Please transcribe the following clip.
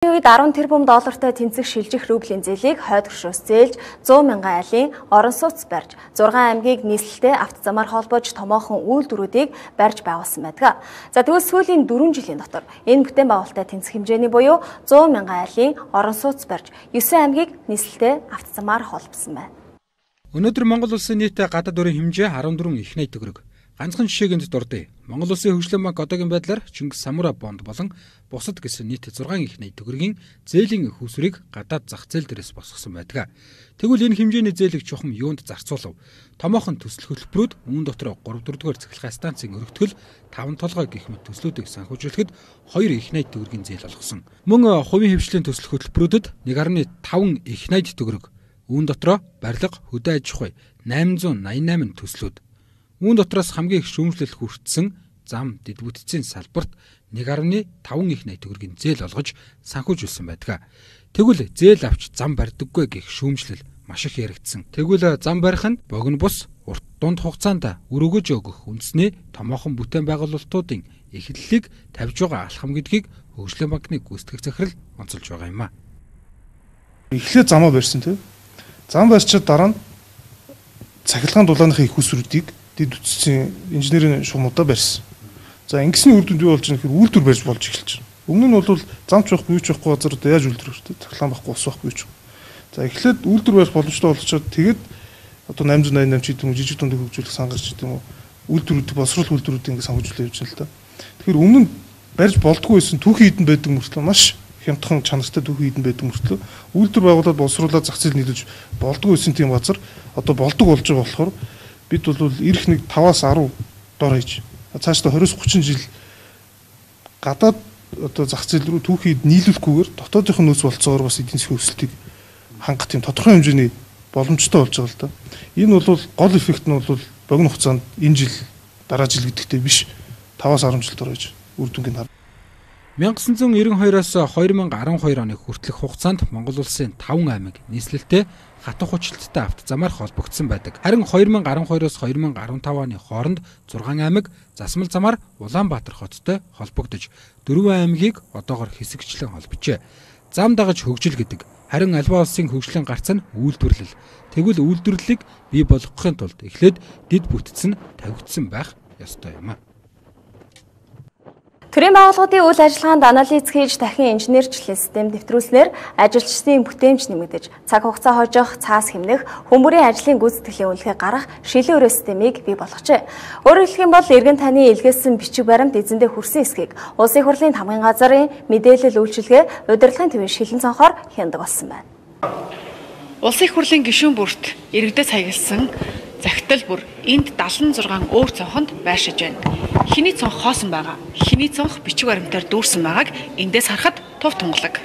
Үед 10 тэрбум доллартай тэнцэх шилжих рублийн зээлийг хойд хөршөөс зээлж 100 мянган айлын орон сууц барьж 6 аймгийг нийслэлтэй автозамаар холбож томоохон үйлдвэрүүдийг барьж байгуулсан байдаг. За тэгвэл сүүлийн 4 жилийн дотор энэ бүтээн байгуулалттай тэнцэх хэмжээний буюу 100 мянган айлын орон сууц барьж 9 аймгийг нийслэлтэй автозамаар холбосон байна. Өнөөдөр Монгол улсын нийт гадаад өрийн хэмжээ 14 их найт төгрөг. Ганцхан жишээнд дурдъя. Монгол улсын хөгжлийн банк одоогийн байдлаар Чингис Самура бонд болон бусад гэсэн нийт 6 их найт төгрөгийн зээлийн хүүсвэрийг гадаад зах зээл дээрээс босгосон байдаг. Тэгвэл энэ хэмжээний зээлийг чухам юунд зарцуулав? Томоохон төсөл хөтөлбөрүүд үүн дотор 3-4-р цахилгаан станцын өргөтгөл 5 толгой гэх мэт төслүүдийг санхүүжүүлэхэд 2 их найт төгрөгийн зээл олгосон. Мөн хувийн хвшлийн төсөл хөтөлбөрүүдэд 1.5 их найт төгрөг. Үүн дотроо барилга, хөдөө аж ахуй 888 төслүүд. Үүн дотроос хамгийн их шүүмжлэл хүртсэн зам, дэд бүтцийн салбарт 1.5 их найт төгрөгийн зээл олгож санхүүжүүлсэн байдаг. Тэгвэл зээл авч зам барьдаггүй гэх шүүмжлэл маш их яригдсан. Тэгвэл зам барих нь богино бус урт дунд хугацаанд өргөж өгөх үндэсний томоохон бүтээн байгуулалтуудын эхлэлийг тавьж байгаа алхам гэдгийг хөгжлийн банкны гүйцэтгэх захирал онцолж байгаа юм а. Эхлээд замаа барьсан тийм. Зам барьчаад дараа нь цахилгаан дулааныхаа их усруудыг дэд үтцийн инженерийн шугамудаа барьсан. За ингэсний үр дүнд юу болж байгаа нөхөр үйлдвэр барьж болж эхэлж байна. Өмнө нь бол замч байхгүй юу ч байхгүй газар одоо яаж үйлдвэр барьж цахилгаан байхгүй ус байхгүй юу ч. За эхлээд үйлдвэр барих боломжтой болчиход тэгээд одоо 888 ч гэдэг юм жижиг дунд хөгжүүлэх сангарч гэдэг юм уу үйлдвэрүүд боловсруулах үйлдвэрүүд ингэ санхүүжүүлээ явж байна л да. Тэгэхээр өмнө нь барьж болдгүй байсан түүхий хідэн байдаг мөртлөө маш хямдхан чанартай түүхий хідэн байдаг мөртлөө үйлдвэр байгуулаад боловсруулаад зах зээл нийлүүлж болдгүй байсан тийм газар одоо болдог болж байгаа болохоор бид бол ирэх нэг 5-аас 10 дор хийж цаашдаа 20-30 жил гадаад одоо зах зээл рүү түүхийд нийлүүлэхгүйгээр дотоодынх нь нөөц болцоогоор бас эдийн засгийн өсөлтийг хангах тийм тодорхой хэмжээний боломжтой болж байгаа л да. Энэ бол гол эффект нь бол богино хугацаанд энэ жил дараа жил гэдэгтэй биш 5-аас 10 жил дор хийж үр дүнгийн хар. 1992-оос 2012 оны хүртэлх хугацаанд Монгол улсын 5 аймаг нийслэлтэй хатан хүчлэлттэй автозамаар холбогдсон байдаг. Харин 2012-оос 2015 оны хооронд 6 аймаг засмал замаар Улаанбаатар хоттой холбогдож 4 аймгийг одоогоор хэсэгчлэн холбожээ. Зам дагаж хөгжил гэдэг. Харин альва улсын хөгжлийн гарц нь үйлдвэрлэл. Тэгвэл үйлдвэрлэлийг бий болгохын тулд эхлээд дэд бүтц нь тавигдсан байх ёстой юм а. Төрийн байгууллагын үйл ажиллагаанд анализ хийж дахин инженерчлэлийн систем нэвтрүүлснээр ажилчдын бүтээмж нэмэгдэж, цаг хугацаа хожих, цаас хэмнэх, хүмүүрийн ажлын гүйцэтгэлийн үнэлгээ гарах шилэн өрөө системийг бий болгожээ. Өөрөөр хэлэх юм бол эргэн таны илгээсэн бичиг баримт эзэндээ хүрсэн эсхийг улсын хурлын тамгын газрын мэдээлэл үйлчилгээ удирдлагын төвийн шилэн цонхоор хяндаг болсон байна. Улсын хурлын гишүүн бүрт иргэдэд хаягдсан захидал бүр энд 76 өөр цонхонд байршиж байна. Хиний цонх хоосон байгаа. Хиний цонх бичиг баримтаар дүүрсэн байгааг эндээс харахад тув тунгалаг.